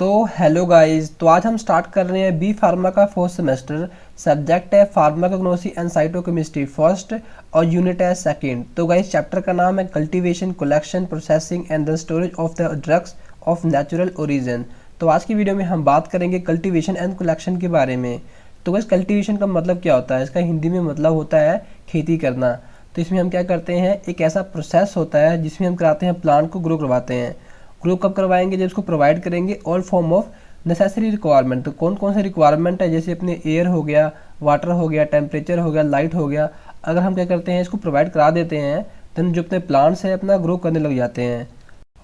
तो hello guys, तो आज हम स्टार्ट कर रहे हैं बी फार्मा का फोर्थ सेमेस्टर। सब्जेक्ट है फार्माकोग्नोसी एंड साइटोकेमिस्ट्री फर्स्ट और यूनिट है सेकंड। तो गाइस चैप्टर का नाम है cultivation, collection, processing and the storage of the drugs of natural origin. तो आज की वीडियो में हम बात करेंगे कल्टीवेशन एंड कलेक्शन के बारे में। तो गाइस कल्टीवेशन का मतलब क्या होता है? इसका हिंदी में मतलब होता है खेती करना। तो इसमें हम क्या करते हैं, एक ऐसा प्रोसेस होता है जिसमें हम कराते हैं प्लांट को ग्रो करवाते हैं। ग्रो कब करवाएंगे? जब इसको प्रोवाइड करेंगे all form of necessary requirement. तो कौन कौन से रिक्वायरमेंट है? जैसे अपने एयर हो गया, वाटर हो गया, टेम्परेचर हो गया, लाइट हो गया। अगर हम क्या करते हैं, इसको प्रोवाइड करा देते हैं, देन जो अपने प्लांट्स है अपना ग्रो करने लग जाते हैं।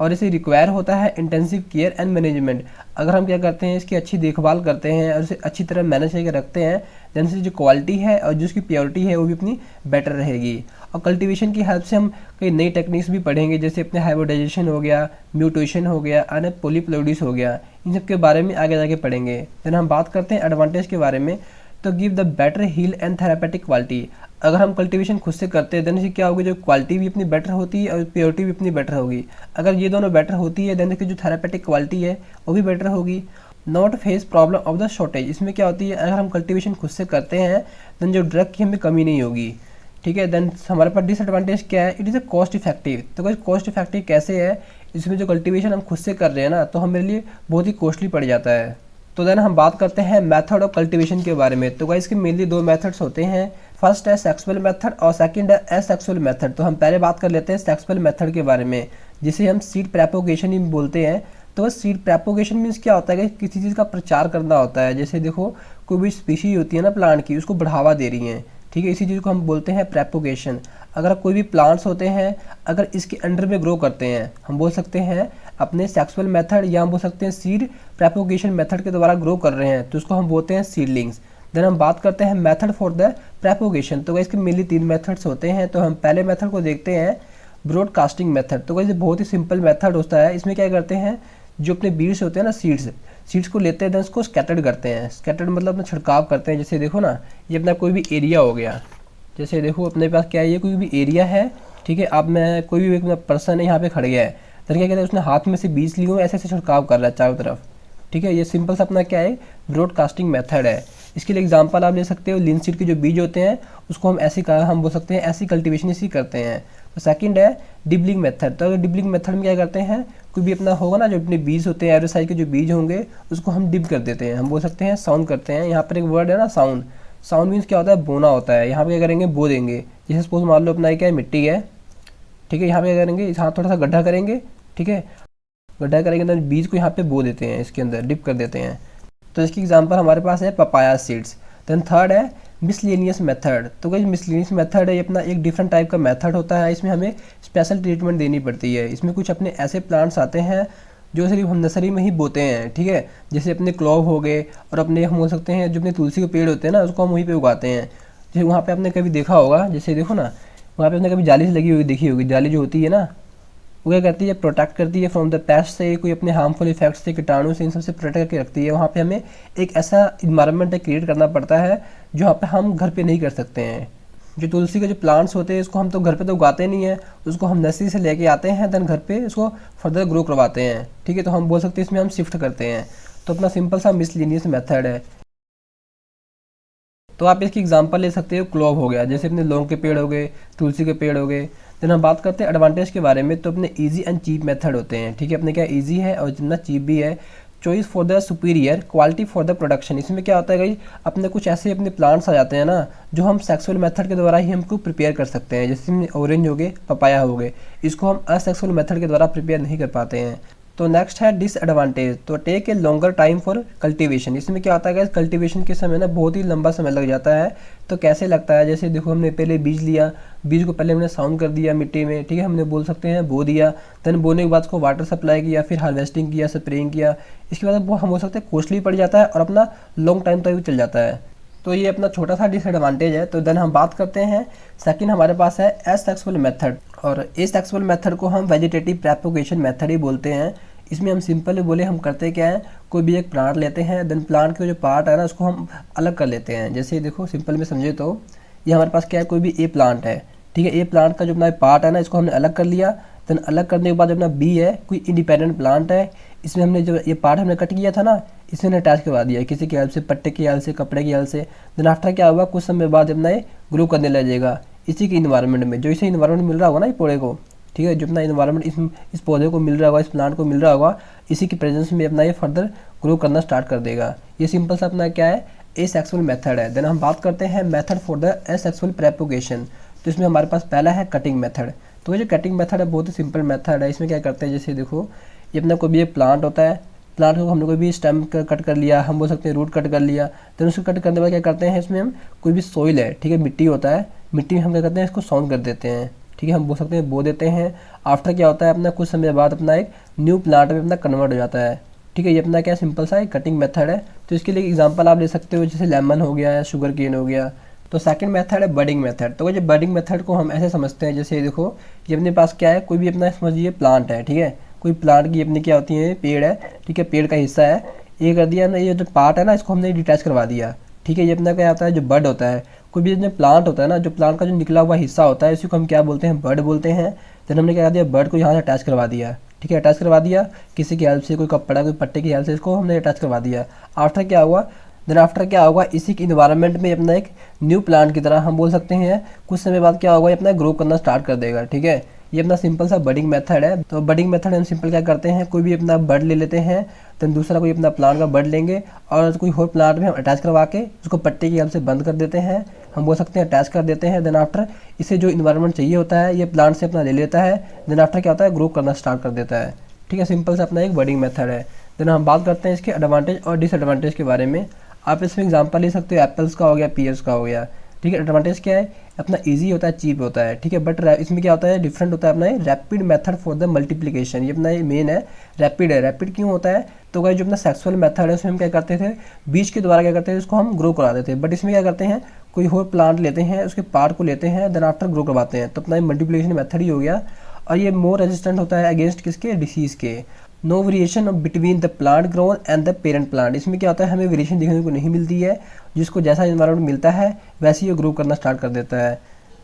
और इसे रिक्वायर होता है इंटेंसिव केयर एंड मैनेजमेंट। अगर हम क्या करते हैं, इसकी अच्छी देखभाल करते हैं और इसे अच्छी तरह मैनेज करके रखते हैं, देन से जो क्वालिटी है और जो उसकी प्योरिटी है वो भी अपनी बेटर रहेगी। और कल्टीवेशन की हेल्प से हम कई नई टेक्निक्स भी पढ़ेंगे, जैसे अपने हाइब्रिडाइजेशन हो गया, म्यूटेशन हो गया, अन्य पॉलीप्लोइडिस हो गया। इन सब के बारे में आगे जाके पढ़ेंगे। देन हम बात करते हैं एडवांटेज के बारे में। तो give the better heal and therapeutic quality. अगर हम कल्टीवेशन खुद से करते हैं देन इससे क्या होगी, जो क्वालिटी भी अपनी बेटर होती है और प्योरिटी भी अपनी बेटर होगी। अगर ये दोनों बेटर होती है देन इसकी जो थेरापेटिक क्वालिटी है वो भी बेटर होगी। Not face problem of the shortage. इसमें क्या होती है, अगर हम कल्टीवेशन खुद से करते हैं देन जो ड्रग की हमें कमी नहीं होगी। ठीक है। देन हमारे पास डिसएडवांटेज क्या है? It is a cost effective. तो कोई कॉस्ट इफेक्टिव कैसे है? इसमें जो कल्टीवेशन हम खुद से कर रहे हैं ना, तो हमारे लिए बहुत ही कॉस्टली पड़ जाता है। तो देन हम बात करते हैं मेथड ऑफ कल्टीवेशन के बारे में। तो गाइस इसके मेनली दो मेथड्स होते हैं। फर्स्ट है सेक्सुअल मेथड और सेकंड है एसेक्सुअल मेथड। तो हम पहले बात कर लेते हैं सेक्सुअल मेथड के बारे में, जिसे हम सीड प्रोपोगेशन ही बोलते हैं। तो सीड प्रोपोगेशन मीन्स क्या होता है कि किसी चीज़ का प्रचार करना होता है। जैसे देखो, कोई भी स्पीशीज होती है ना प्लांट की, उसको बढ़ावा दे रही हैं। ठीक है, इसी चीज़ को हम बोलते हैं प्रोपोगेशन। अगर कोई भी प्लांट्स होते हैं, अगर इसके अंडर में ग्रो करते हैं, हम बोल सकते हैं अपने सेक्सुअल मेथड, या हम बोल सकते हैं सीड प्रोपोगेशन मेथड के द्वारा ग्रो कर रहे हैं, तो उसको हम बोलते हैं सीडलिंग्स। देन हम बात करते हैं मेथड फॉर द प्रोपोगेशन। तो इसके मेनली तीन मेथड्स होते हैं। तो हम पहले मेथड को देखते हैं, ब्रॉडकास्टिंग मेथड। तो वैसे बहुत ही सिंपल मेथड होता है। इसमें क्या करते हैं, जो अपने बीड्स होते हैं ना, सीड्स को लेते हैं, देन उसको स्कैटर्ड करते हैं। स्कैटर्ड मतलब अपना छिड़काव करते हैं। जैसे देखो ना, ये अपना कोई भी एरिया हो गया, जैसे देखो अपने पास क्या है, ये कोई भी एरिया है। ठीक है, अब मैं कोई भी एक पर्सन है यहाँ पे खड़ गया है, तो क्या कहते हैं, उसने हाथ में से बीज लिए हुए ऐसे ऐसे छिड़काव कर रहा है चारों तरफ। ठीक है, ये सिंपल सा अपना क्या है, ब्रॉडकास्टिंग मेथड है। इसके लिए एग्जांपल आप ले सकते हो, लिनसीड के जो बीज होते हैं उसको हम ऐसे हम बोल सकते हैं ऐसी कल्टीवेशन इसी करते हैं। तो सेकंड है डिबलिंग मेथड। तो डिबलिंग मेथड में क्या करते हैं, कोई भी अपना होगा ना, जो अपने बीज होते हैं, एवरेज साइज के जो बीज होंगे उसको हम डिप कर देते हैं। हम बोल सकते हैं साउंड करते हैं। यहाँ पर एक वर्ड है ना, साउंड। साउंड मीन्स क्या होता है, बोना होता है। यहाँ पे क्या करेंगे, बो देंगे। जैसे सपोज मान लो अपना क्या है, मिट्टी है। ठीक है, यहाँ पे क्या करेंगे, यहाँ थोड़ा सा गड्ढा करेंगे। ठीक है, गड्ढा करेंगे तो बीज को यहाँ पे बो देते हैं, इसके अंदर डिप कर देते हैं। तो इसकी एग्जांपल हमारे पास है पपाया सीड्स। देन थर्ड है मिसलेनियस मेथड। तो कोई मिसलेनियस मेथड है, ये अपना एक डिफरेंट टाइप का मेथड होता है। इसमें हमें स्पेशल ट्रीटमेंट देनी पड़ती है। इसमें कुछ अपने ऐसे प्लांट्स आते हैं जो सिर्फ हम नर्सरी में ही बोते हैं। ठीक है, जैसे अपने क्लोव हो गए, और अपने हम बोल सकते हैं जो अपने तुलसी के पेड़ होते हैं ना, उसको हम वहीं पे उगाते हैं। जैसे वहाँ पे आपने कभी देखा होगा, जैसे देखो ना, वहाँ पे आपने कभी जाली से लगी हुई देखी होगी। जाली जो होती है ना, वो क्या करती है, प्रोटेक्ट करती है फ्रॉम द पेस्ट से, कोई अपने हार्मफुल इफेक्ट्स से, कीटाणु से, इन सबसे प्रोटेक्ट करके रखती है। वहाँ पे हमें एक ऐसा इन्वायरमेंट क्रिएट करना पड़ता है जो यहाँ पे हम घर पे नहीं कर सकते हैं। जो तुलसी के जो प्लांट्स होते हैं इसको हम तो घर पे तो उगाते नहीं है, उसको हम नर्सरी से लेके आते हैं, देन घर पे इसको फर्दर ग्रो करवाते हैं। ठीक है, तो हम बोल सकते हैं इसमें हम शिफ्ट करते हैं। तो अपना सिंपल सा मिसलिनियस मेथड है। तो आप इसकी एग्जांपल ले सकते हो, क्लोव हो गया, जैसे अपने लौंग के पेड़ हो गए, तुलसी के पेड़ हो गए। देन हम बात करते हैं एडवांटेज के बारे में। तो अपने इजी एंड चीप मेथड होते हैं। ठीक है, अपने क्या इजी है और जितना चीप भी है। Choice for the superior, quality for the production. इसमें क्या होता है भाई, अपने कुछ ऐसे अपने प्लांट्स आ जाते हैं ना, जो हम सेक्सुअल मेथड के द्वारा ही हमको प्रिपेयर कर सकते हैं। जैसे ऑरेंज हो गए, पपाया हो गए, इसको हम असेक्सुअल मेथड के द्वारा प्रिपेयर नहीं कर पाते हैं। तो नेक्स्ट है डिसएडवांटेज। तो take a longer time for cultivation. इसमें क्या होता है, कल्टीवेशन के समय ना बहुत ही लंबा समय लग जाता है। तो कैसे लगता है, जैसे देखो हमने पहले बीज लिया, बीज को पहले हमने साउंड कर दिया मिट्टी में। ठीक है, हमने बोल सकते हैं बो दिया, देन बोने के बाद उसको वाटर सप्लाई किया, फिर हार्वेस्टिंग किया, स्प्रेइंग किया। इसके बाद वो हम बोल सकते हैं कॉस्टली पड़ जाता है और अपना लॉन्ग टाइम तक भी चल जाता है। तो ये अपना छोटा सा डिसएडवांटेज है। तो देन हम बात करते हैं सेकंड, हमारे पास है एसेक्सुअल मेथड। और एसेक्सुअल मेथड को हम वेजिटेटिव प्रोपोगेशन मेथड ही बोलते हैं। इसमें हम सिंपल बोले हम करते क्या है, कोई भी एक प्लांट लेते हैं, देन प्लांट के जो पार्ट है ना उसको हम अलग कर लेते हैं। जैसे देखो सिंपल में समझे तो ये हमारे पास क्या है, कोई भी ए प्लांट है। ठीक है, ए प्लांट का जो अपना पार्ट है ना, इसको हमने अलग कर लिया। देन अलग करने के बाद अपना बी है, कोई इंडिपेंडेंट प्लांट है, इसमें हमने जो ये पार्ट हमने कट किया था ना, इसमें हमने अटैच करवा दिया किसी की हेल्प से, पट्टे की हेल्प से, कपड़े की हेल्प से। देन आफ्टर क्या होगा, कुछ समय बाद अपना ये ग्रो करने लगेगा इसी के इन्वायरमेंट में, जो इसे इन्वायरमेंट मिल रहा होगा ना ये पौधे को, ठीक है, जो अपना इन्वायरमेंट इस पौधे को मिल रहा होगा, इस प्लांट को मिल रहा होगा, इसी की प्रेजेंस में अपना ये फर्दर ग्रो करना स्टार्ट कर देगा। ये सिंपल सा अपना क्या है, एसेक्सुअल मेथड है। देन हम बात करते हैं method for the asexual propagation. तो इसमें हमारे पास पहला है कटिंग मेथड। तो ये जो कटिंग मेथड है बहुत ही सिंपल मेथड है। इसमें क्या करते हैं, जैसे देखो ये अपना कोई भी एक प्लांट होता है, प्लांट को हमने कोई भी स्टेम कट कर लिया, हम बोल सकते हैं रूट कट कर लिया। देन उसको कट करने के बाद क्या करते हैं, इसमें हम कोई भी सॉइल है, ठीक है, मिट्टी होता है, मिट्टी में हम क्या करते हैं, इसको साउंड कर देते हैं, ठीक है, हम बोल सकते हैं बो देते हैं। आफ्टर क्या होता है, अपना कुछ समय बाद अपना एक न्यू प्लांट में अपना कन्वर्ट हो जाता है, ठीक है। ये अपना क्या सिंपल सा एक कटिंग मेथड है। तो इसके लिए एग्जांपल आप ले सकते हो, जैसे लेमन हो गया या शुगर केन हो गया। तो सेकंड मेथड है बडिंग मेथड। तो ये बडिंग मेथड को हम ऐसे समझते हैं, जैसे देखो ये अपने पास क्या है, कोई भी अपना समझिए प्लांट है, ठीक है, कोई प्लांट की अपनी क्या होती है, पेड़ है, ठीक है, पेड़ का हिस्सा है, ये कर दिया हमने, ये जो पार्ट है ना इसको हमने डिटैच करवा दिया, ठीक है। ये अपना क्या आता है, जो बड होता है, कोई भी जो प्लांट होता है ना, जो प्लांट का जो निकला हुआ हिस्सा होता है, इसी को हम क्या बोलते हैं, बड बोलते हैं। देन हमने क्या कर दिया, बड को यहाँ से अटैच करवा दिया, ठीक है, अटैच करवा दिया किसी की हेल्प से, कोई कपड़ा कोई पट्टे की हेल्प से इसको हमने अटैच करवा दिया। आफ्टर क्या हुआ, देन आफ्टर क्या होगा, इसी के इन्वायरमेंट में अपना एक न्यू प्लांट की तरह हम बोल सकते हैं, कुछ समय बाद क्या होगा, ये अपना ग्रो करना स्टार्ट कर देगा, ठीक है। ये अपना सिंपल सा बडिंग मेथड है। तो बडिंग मेथड हम सिंपल क्या करते हैं, कोई भी अपना बड ले लेते हैं, देन दूसरा कोई अपना प्लांट का बड लेंगे और कोई और प्लांट में हम अटैच करवा के उसको पट्टे की हेल्प से बंद कर देते हैं, हम बोल सकते हैं अटैच कर देते हैं। देन आफ्टर इसे जो इन्वायरमेंट चाहिए होता है ये प्लांट से अपना ले लेता है। देन आफ्टर क्या होता है, ग्रो करना स्टार्ट कर देता है, ठीक है। सिंपल सा अपना एक बडिंग मेथड है। देन हम बात करते हैं इसके एडवांटेज और डिसएडवांटेज के बारे में। आप इसमें एग्जांपल ले सकते हो, एप्पल्स का हो गया, पीयर्स का हो गया, ठीक है। एडवांटेज क्या है, अपना इजी होता है, चीप होता है, ठीक है। बट इसमें क्या होता है, डिफरेंट होता है अपना rapid method for the multiplication. ये अपना मेन है, रैपिड है। रैपिड क्यों होता है, तो भाई जो अपना सेक्सुअल मेथड है उसमें हम क्या करते थे, बीज के द्वारा क्या करते थे, उसको हम ग्रो करा देते थे। बट इसमें क्या करते हैं, कोई और प्लांट लेते हैं, उसके पार्ट को लेते हैं, देन आफ्टर ग्रो करवाते हैं। तो अपना मल्टीप्लिकेशन मेथड ही हो गया। और ये मोर रेजिस्टेंट होता है अगेंस्ट किसके, डिसीज के। No variation between the plant grown and the parent plant. इसमें क्या होता है, हमें वेरिएशन देखने को नहीं मिलती है, जिसको जैसा इन्वायरमेंट मिलता है वैसे ही ग्रो करना स्टार्ट कर देता है।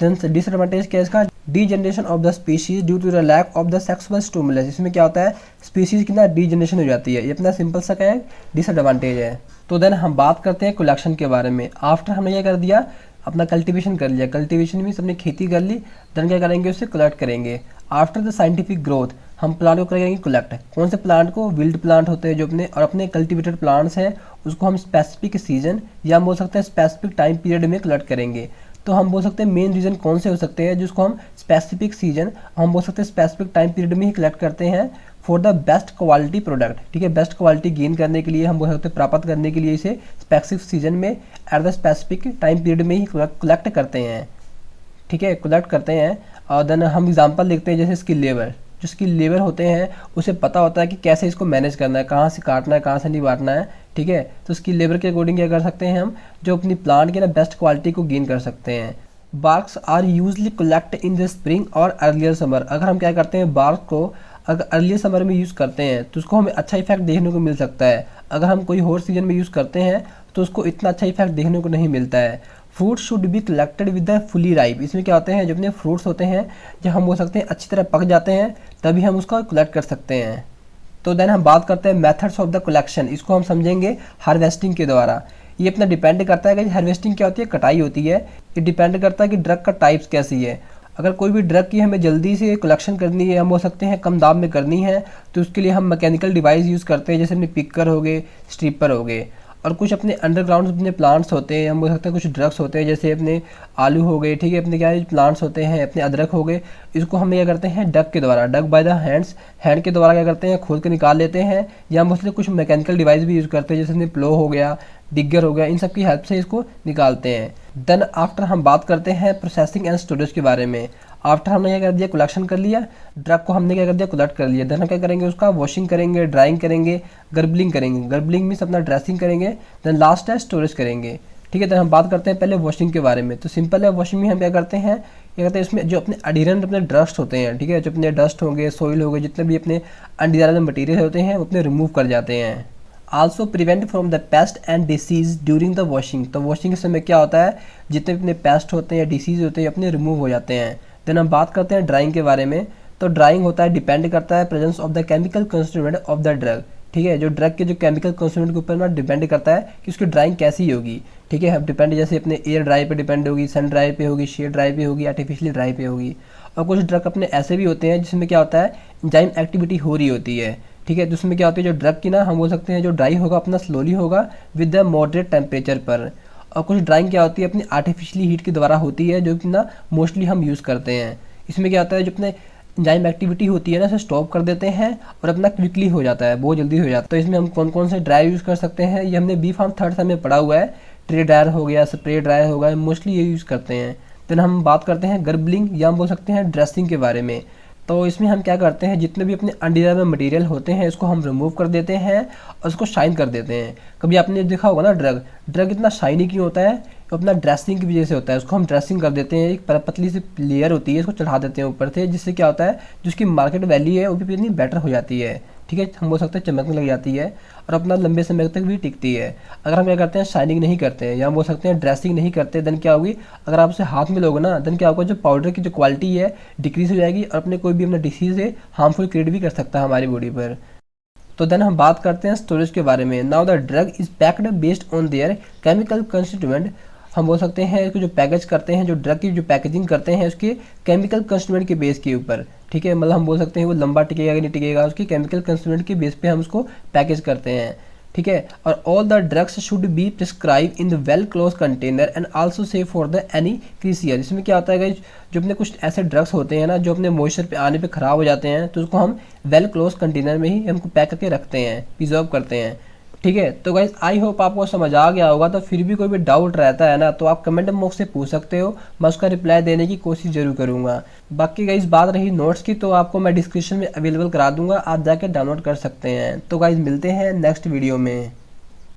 देन डिसएडवांटेज क्या है इसका, degeneration of the species due to the lack of the sexual stimulus. इसमें क्या होता है, स्पीशीज की ना डीजनरेशन हो जाती है। ये अपना सिंपल सा क्या है, डिसएडवांटेज है। तो देन हम बात करते हैं कलेक्शन के बारे में। आफ्टर हमने क्या कर दिया, अपना कल्टीवेशन कर लिया, कल्टीवेशन मीन्स अपनी खेती कर ली, देन क्या करेंगे, उससे कलेक्ट करेंगे। आफ्टर द साइंटिफिक ग्रोथ हम प्लांट को करेंगे कलेक्ट। कौन से प्लांट को, विल्ड प्लांट होते हैं जो अपने, और अपने कल्टीवेटेड प्लांट्स हैं उसको हम स्पेसिफिक सीजन या हम बोल सकते हैं स्पेसिफिक टाइम पीरियड में कलेक्ट करेंगे। तो हम बोल सकते हैं मेन रीजन कौन से हो सकते हैं, जिसको हम स्पेसिफिक सीजन, हम बोल सकते हैं स्पेसिफिक टाइम पीरियड में ही कलेक्ट करते हैं for the best quality product, ठीक है। बेस्ट क्वालिटी गेन करने के लिए हम बोल सकते हैं, प्राप्त करने के लिए इसे स्पेसिफिक सीजन में at the specific time period में ही कलेक्ट करते हैं, ठीक है, कलेक्ट करते हैं। और देन हम एग्जांपल देखते हैं, जैसे स्किल लेबर, जो स्किल लेबर होते हैं उसे पता होता है कि कैसे इसको मैनेज करना है, कहाँ से काटना है, कहाँ से नहीं काटना है, ठीक है। तो स्किल लेबर के अकॉर्डिंग क्या कर सकते हैं हम, जो अपनी प्लांट की ना बेस्ट क्वालिटी को गेन कर सकते हैं। Barks are usually collect in the spring और अर्लियर समर। अगर हम क्या करते हैं, बार्क को अगर अर्लियर समर में यूज़ करते हैं तो उसको हमें अच्छा इफेक्ट देखने को मिल सकता है। अगर हम कोई और सीजन में यूज़ करते हैं तो उसको इतना अच्छा इफेक्ट देखने को नहीं मिलता है। Fruits should be collected with the fully ripe. इसमें क्या होते हैं, जो अपने फ्रूट्स होते हैं जब हम बोल सकते हैं अच्छी तरह पक जाते हैं तभी हम उसका कलेक्ट कर सकते हैं। तो देन हम बात करते हैं मेथड्स ऑफ द कलेक्शन। इसको हम समझेंगे हार्वेस्टिंग के द्वारा। ये अपना डिपेंड करता है कि हार्वेस्टिंग क्या होती है, कटाई होती है। ये डिपेंड करता है कि ड्रग का टाइप्स कैसी है। अगर कोई भी ड्रग की हमें जल्दी से कलेक्शन करनी है, हम हो सकते हैं कम दाम में करनी है, तो उसके लिए हम मैकेनिकल डिवाइस यूज़ करते हैं, जैसे अपने पिकर हो गए, स्ट्रिपर हो गए। और कुछ अपने अंडरग्राउंड अपने प्लांट्स होते हैं, हम बोल सकते हैं कुछ ड्रग्स होते हैं, जैसे अपने आलू हो गए, ठीक है, अपने क्या है प्लांट्स होते हैं, अपने अदरक हो गए। इसको हम क्या करते हैं, डग के द्वारा, डग बाय द हैंड्स, हैंड के द्वारा क्या करते हैं, खोद के निकाल लेते हैं। या मोस्टली कुछ मैकेनिकल डिवाइस भी यूज़ करते हैं, जैसे अपने प्लो हो गया, डिगर हो गया, इन सब की हेल्प से इसको निकालते हैं। देन आफ्टर हम बात करते हैं प्रोसेसिंग एंड स्टोरेज के बारे में। आफ्टर हमने क्या कर दिया, कलेक्शन कर लिया, ड्रग को हमने क्या कर दिया, कलेक्ट कर लिया। देन हम क्या करेंगे, उसका वॉशिंग करेंगे, ड्राइंग करेंगे, गर्बलिंग करेंगे। गर्बलिंग मीन्स अपना ड्रेसिंग करेंगे। देन लास्ट है स्टोरेज करेंगे, ठीक है। तो हम बात करते हैं पहले वॉशिंग के बारे में। तो सिंपल है, वॉशिंग में हम क्या करते हैं, क्या करते हैं, इसमें जो अपने अडीरेंट अपने डस्ट होते हैं, ठीक है, जो अपने डस्ट होंगे, सोइल हो गए, जितने भी अपने अनडिजायरेबल मटीरियल होते हैं वो अपने रिमूव कर जाते हैं। Also prevent from the paste and disease during the washing. तो वॉशिंग के समय क्या होता है, जितने अपने पेस्ट होते हैं या डिसीज होते हैं अपने रिमूव हो जाते हैं। देन हम बात करते हैं ड्राइंग के बारे में। तो ड्राइंग होता है डिपेंड करता है presence of the chemical constituent of the drug. ठीक है, जो ड्रग के जो केमिकल कंस्टिट्यूएंट के ऊपर ना डिपेंड करता है कि उसकी ड्राइंग कैसी होगी। ठीक है, हम डिपेंड जैसे अपने एयर ड्राई पे डिपेंड होगी, सन ड्राई पे होगी, शेड ड्राई पे होगी, आर्टिफिशियली ड्राई पे होगी। और कुछ ड्रग अपने ऐसे भी होते हैं जिसमें क्या होता है एंजाइम एक्टिविटी हो रही होती है। ठीक है, जिसमें क्या होती है जो ड्रग की ना हम बोल सकते हैं जो ड्राई होगा अपना स्लोली होगा विद द मॉडरेट टेम्परेचर पर। और कुछ ड्राइंग क्या होती है अपनी आर्टिफिशियली हीट के द्वारा होती है जो कि ना मोस्टली हम यूज़ करते हैं। इसमें क्या होता है जो अपने एंजाइम एक्टिविटी होती है ना, उसे स्टॉप कर देते हैं और अपना क्विकली हो जाता है, बहुत जल्दी हो जाता है। तो इसमें हम कौन कौन से ड्राई यूज़ कर सकते हैं, ये हमने बी फार्म थर्ड सेम में पढ़ा हुआ है। ट्रे ड्रायर हो गया, स्प्रे ड्रायर हो गया, मोस्टली ये यूज़ करते हैं। देन हम बात करते हैं गर्बलिंग या हम बोल सकते हैं ड्रेसिंग के बारे में। तो इसमें हम क्या करते हैं जितने भी अपने अनडिजायरेबल मटेरियल होते हैं इसको हम रिमूव कर देते हैं और उसको शाइन कर देते हैं। कभी आपने देखा होगा ना ड्रग इतना शाइनी क्यों होता है, तो अपना ड्रेसिंग की वजह से होता है। उसको हम ड्रेसिंग कर देते हैं, एक पतली सी लेयर होती है, इसको चढ़ा देते हैं ऊपर से, जिससे क्या होता है जिसकी मार्केट वैल्यू है वो भी इतनी बेटर हो जाती है। ठीक है, हम बोल सकते हैं चमकने लग जाती है और अपना लंबे समय तक भी टिकती है। अगर हम क्या करते हैं शाइनिंग नहीं करते हैं या हम बोल सकते हैं ड्रेसिंग नहीं करते, देन क्या होगी अगर आप उसे हाथ में लोगे ना, देन क्या होगा जो पाउडर की जो क्वालिटी है डिक्रीज हो जाएगी और अपने कोई भी अपना डिसीज़ है हार्मफुल क्रिएट भी कर सकता है हमारी बॉडी पर। तो देन हम बात करते हैं स्टोरेज के बारे में। Now the drug is packed based on their chemical constituent. हम बोल सकते हैं कि जो पैकेज करते हैं, जो ड्रग की जो पैकेजिंग करते हैं उसके केमिकल कंस्टिट्यूएंट के बेस के ऊपर। ठीक है, मतलब हम बोल सकते हैं वो लंबा टिकेगा कि नहीं टिकेगा, उसकी केमिकल कंस्टिट्यूएंट के बेस पे हम उसको पैकेज करते हैं। ठीक है, और all the drugs should be prescribe in the well close container and also safe for the any creature. इसमें क्या होता है गाइस, जो अपने कुछ ऐसे ड्रग्स होते हैं ना जो अपने मॉइस्चर पे आने पे ख़राब हो जाते हैं, तो उसको हम वेल क्लोज कंटेनर में ही हमको पैक करके रखते हैं, प्रिजर्व करते हैं। ठीक है, तो गाइस आई होप आपको समझ आ गया होगा। तो फिर भी कोई भी डाउट रहता है ना तो आप कमेंट बॉक्स से पूछ सकते हो, मैं उसका रिप्लाई देने की कोशिश जरूर करूँगा। बाकी गाइस बात रही नोट्स की, तो आपको मैं डिस्क्रिप्शन में अवेलेबल करा दूंगा, आप जाके डाउनलोड कर सकते हैं। तो गाइस मिलते हैं नेक्स्ट वीडियो में।